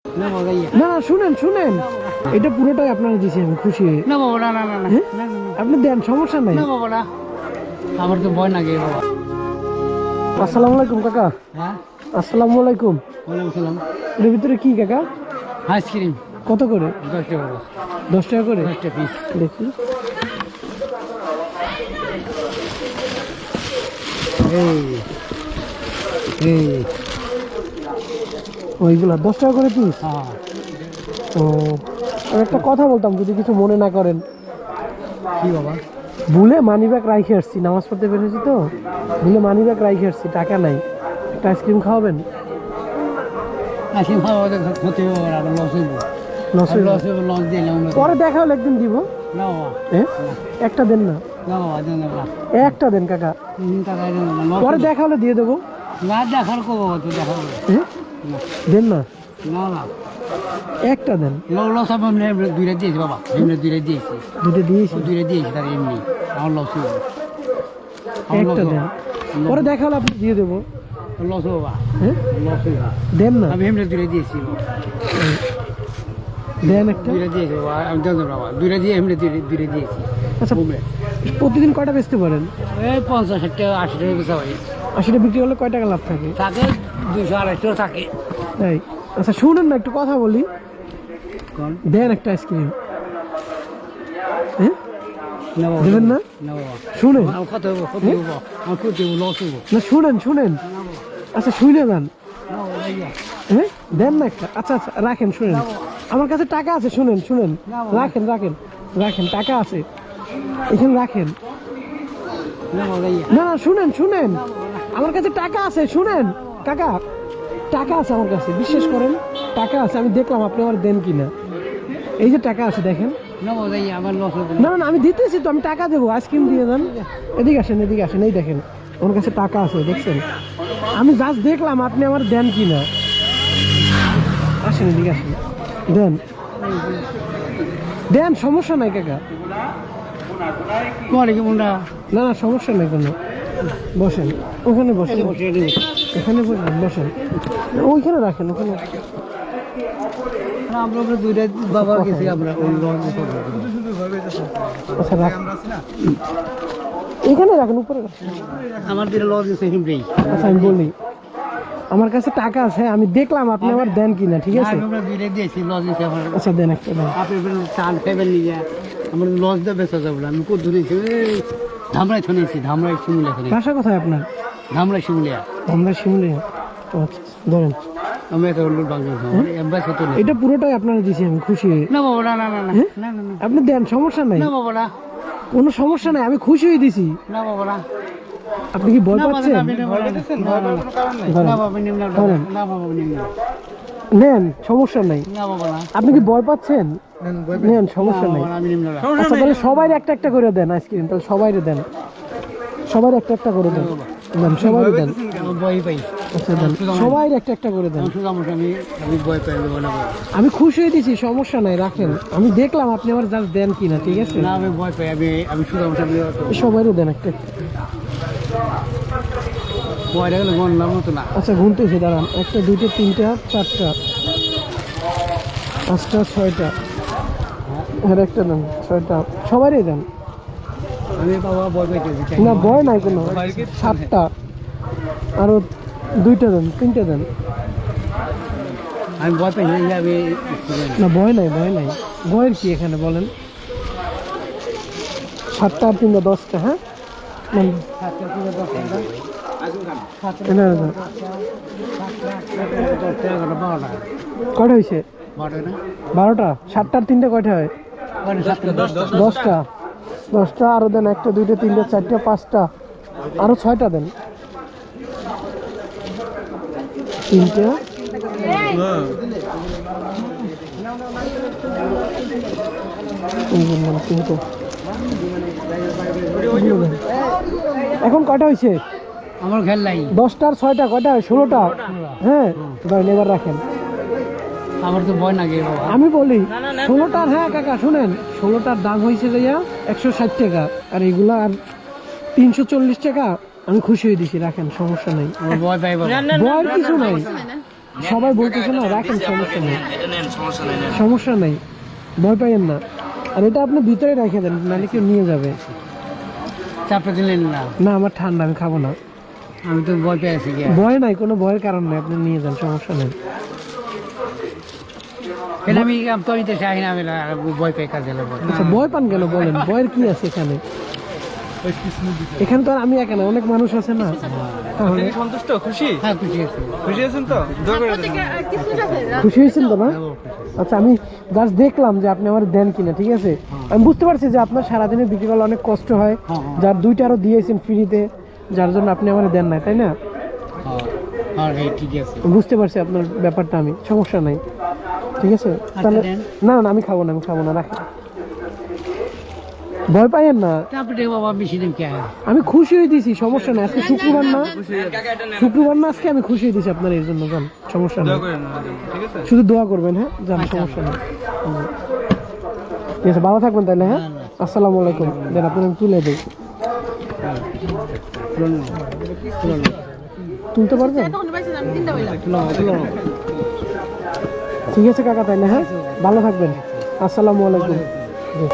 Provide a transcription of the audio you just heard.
না না শুনেন শুনেন, এটা পুরোটাই আপনারা দিয়েছি, আমি খুশি হয়ে। না বাবা, না না না না হ্যাঁ? না, না, না। আপনি দেন, সমস্যা নাই। না বাবা, না আমার তো ভয় লাগে বাবা। আসসালামু আলাইকুম কাকা। হ্যাঁ, আসসালামু আলাইকুম। ওয়ালাইকুম সালাম। এর ভিতরে কি কাকা? আইসক্রিম কত করে? 10 টাকা বাবা, 10 টাকা করে 10 টাকা পিস। দেখি। এই এই ওইগুলা 10 টাকা করে পিস। হ্যাঁ, ও, আমি একটা কথা বলতাম, যদি কিছু মনে না করেন। কি বাবা? ভুলে মানি ব্যাগ রাইখে আসছি, নামাজ পড়তে বেরিয়েছি তো, ভুলে মানি ব্যাগ রাইখে আসছি, টাকা নাই। একটা আইসক্রিম খাওয়াবেন? আইসক্রিম খাওয়া ক্ষতি হবে, আর লস হইব। লস হয়ে লস যাবে। হইব, লস দিলে আমরা পরে দেখা হলে একদিন দিব। না বাবা, হ্যাঁ, একটা দেন না, না বাবা, দেন না বাবা। একটা দেন কাকা, 3 টাকা দেন না, লস পরে হইব। দেখা হলে দিয়ে দেবো। না দেখার কো বাবা, তো দেখা হবে হ্যাঁ, না। দেন না, না না, একটা দেন। লস হবে, আমরা দুইটা দিয়েছি বাবা, আমরা দুইটা দিয়েছি, দুটো দিয়েছি, দুইটা দিয়েছি, তার এমনি আমার লস হইব। একটা দেন, পরে দেখা হলে আপনি দিয়ে দেবো। লস হবো বাবা, হ্যাঁ, লস হইব। দেন না, আমি এমনি দুইটা দিয়েছি বাবা, দেন একটা। দুইটা দিয়েছি বাবা, আমি দেন বাবা, দুইটা দিয়ে এমনি দুইটা দিয়েছি। আচ্ছা, বুঝলে? প্রতিদিন কয়টা বেচতে পারেন? এই 50 টাকা 80 টাকা বেচা হয়, 80টা বিক্রি করলে কয় টাকা লাভ থাকে? থাকে 200 250 থাকে। তাই? আচ্ছা শুনেন না, একটু কথা বলি। কোন দেন একটা আইসক্রিম। হ্যাঁ, না বাবা, দেবেন না? না বাবা, শুনেন আমার কত হবো, কত হবো, আমার কত হবো, লস হবো। না, শুনেন শুনেন। না বাবা, আচ্ছা শুনে যান। না বাবা, ভাইয়া। হ্যাঁ, দেন না একটা। আচ্ছা আচ্ছা, রাখেন, শুনেন, আমার কাছে টাকা আছে, শুনেন শুনেন, না বাবা। রাখেন রাখেন রাখেন, টাকা আছে এখানে, রাখেন। না বাবা, ভাইয়া। না না, শুনেন শুনেন, আমার কাছে টাকা আছে, শুনেন কাকা, টাকা আছে আমার কাছে, বিশ্বাস করেন, টাকা আছে। আমি দেখলাম আপনি আমার দেন কিনা, এই যে টাকা আছে দেখেন। না বাবা, ভাইয়া, আমার লস হবে না না, আমি দিতেছি তো, আমি টাকা দেবো, আইসক্রিম দিয়ে দেন। এদিকে আসেন, এদিকে আসেন, এই দেখেন আমার কাছে টাকা আছে, দেখছেন? আমি জাস্ট দেখলাম আপনি আমার দেন কিনা। আসেন, এদিকে আসেন, দেন দেন, সমস্যা নাই কাকা। কোয়ালিটি কোনটা? না না, সমস্যা নাই কোনো, বসেন, ওখানে বসেন, এখানে বসেন, বসেন, ওইখানে রাখেন, ওখানে। আমরা দুইটা বাবা গেছি, আমরা ওই লস আচ্ছা রাখ, এখানে রাখেন, উপরে রাখেন। আমার দুইটা লস গেছে হিমড়ি। আচ্ছা আমি বলি, আমার কাছে টাকা আছে, আমি দেখলাম আপনি আমার দেন কিনা, ঠিক আছে? আমরা দুইটা দিয়েছি, লস গেছে আমার। আচ্ছা দেন একটা, দেন। আপনি চাল খাইবেন নিয়ে আমার লস দিয়ে বেচা যাবে না। আমি কোথাও ধরেছি, ধামরাই শুনেছি, ধামরাই শিমুলিয়া শুনেছি, বাসা কোথায় আপনার? ধামরাই শিমুলিয়া। আমরা শিমুলে। আচ্ছা ধরেন, আমি একটা লোক বাংলা এমবাস হতো না। এটা পুরোটাই আপনারা দিয়েছি, আমি খুশি হয়ে। না বাবা, না না না না, হ্যাঁ? না না না, আপনি দেন, সমস্যা নাই, না বাবা, না কোনো সমস্যা নাই, আমি খুশি হয়ে দিছি। না বাবা, না আপনি কি ভয় না বাবা, পাচ্ছেন? আপনি ভয় পাচ্ছেন? না বাবা, ধরেন, না বাবা, নিম না, ধরেন। না বাবা, নিম না, নেন, সমস্যা নাই। না বাবা, না আপনি কি ভয় পাচ্ছেন? নেন, সমস্যা নাই। আমি নিম না। আচ্ছা তাহলে সবাই একটা একটা করে দেন আইসক্রিম, তাহলে সবাইরে দেন, সবাই একটা একটা করে দেন, দেন সবাই দেন। আমার ভয় পাই, আচ্ছা দেন, সবাই একটা একটা করে দেন। শুধু আমার আমি ভয় পাই, আমি বলা বলি। আমি খুশি হয়ে দিছি, সমস্যা নাই, রাখেন। আমি দেখলাম আপনি আমার জাস্ট দেন কিনা, ঠিক আছে? না আমি ভয় পাই, আমি শুধু আমার সামনে সবাইরে দেন একটা একটা। ভয়টা গেলে গণলাম মতো না। আচ্ছা গুনতেছি, দাঁড়ান, একটা দুইটা তিনটা চারটা পাঁচটা ছয়টা, হ্যাঁ একটা দেন, ছয়টা, সবারই দেন। আমি বাবা ভয় পাইতেছি। না ভয় নাই কোনো, সাতটা, আরো দুইটা দেন, তিনটা দেন। আমি ভয় পাই আমি না ভয় নাই, ভয় নাই, ভয়ের কি এখানে বলেন? সাতটা আর তিনটা 10টা, হ্যাঁ নেন, এনে দেন। কয়টা হয়েছে? 12টা। 7টা আর 3টে কয়টা হয়? 10টা। 10টা আরো দেন, একটা দুইটা তিনটা চারটা পাঁচটা, আরো 6টা দেন, তিনটা, তিনটা। এখন কয়টা হয়েছে? আমার খেয়াল নাই। 10টা আর 6টা কয়টা হয়? 16টা। হ্যাঁ ধরেন, এবার রাখেন। আমার তো ভয় লাগে বাবা। আমি বলি 16টার, হ্যাঁ কাকা শুনেন, 16টার দাম হয়েছে যাইয়া 160 টাকা, আর এগুলা আর 340 টাকা। আমি খুশি হয়ে দিছি, রাখেন, সমস্যা নাই, আমার ভয় পাই বাবা। ভয়ের কিছু নাই। সবাই বলতেছে না, রাখেন, সমস্যা নেই, এটা নেন, সমস্যা নাই, নেন। সমস্যা নেই, ভয় পাইয়েন না। আর এটা আপনি ভিতরে রেখে দেন, নাহলে কেউ নিয়ে যাবে। চাপটা দিলেন না, না আমার ঠান্ডা, আমি খাবো না। আমি তো ভয় পেয়ে আছি গিয়া। ভয় নাই, কোনো ভয়ের কারণ নেই, আপনি নিয়ে যান, সমস্যা নেই। কেন আমি তৈরি দেশে আহি না, আমি ভয় পেয়ে কাজে লাগবো। আচ্ছা ভয় পান কেন বলেন, ভয়ের কি আছে এখানে? এখানে তো আর আমি একা না, অনেক মানুষ আছে না। তাহলে সন্তুষ্ট, খুশি হ্যাঁ খুশি আছি। খুশি আছেন তো? দোয়া করে দেন। খুশি হয়েছেন তো না? আচ্ছা আমি জাস্ট দেখলাম যে আপনি আমার দেন কিনা, ঠিক আছে? আমি বুঝতে পারছি যে আপনার সারাদিনে বিক্রি করলে অনেক কষ্ট হয়, যার দুইটা আরো দিয়েছেন ফ্রিতে, যার জন্য আপনি আমার দেন নাই, তাই না? হ্যাঁ ঠিক আছে। বুঝতে পারছি আপনার ব্যাপারটা, আমি, সমস্যা নাই, ঠিক আছে? তাহলে দেন। না না আমি খাবো না, আমি খাবো না, রাখেন, ভয় পাইয়েন না। তারপরে বাবা বেশি দিন কে আয়। আমি খুশি হয়ে দিয়েছি, সমস্যা নেই। আজকে শুক্রবার না, শুক্রবার না, আজকে আমি খুশি হয়ে দিয়েছি আপনার এর জন্য, যান, সমস্যা নেই। দোয়া করে নেন আমাদের জন্য, ঠিক আছে? শুধু দোয়া করবেন, হ্যাঁ যান, সমস্যা নেই। ঠিক আছে, ভালো থাকবেন তাহলে, হ্যাঁ? আসসালামু আলাইকুম। দেন আপনার আমি তুলে দিই, তুলতে পারবেন? ঠিক আছে কাকা, তাইলে হ্যাঁ, ভালো থাকবেন, আসসালামু আলাইকুম। জি।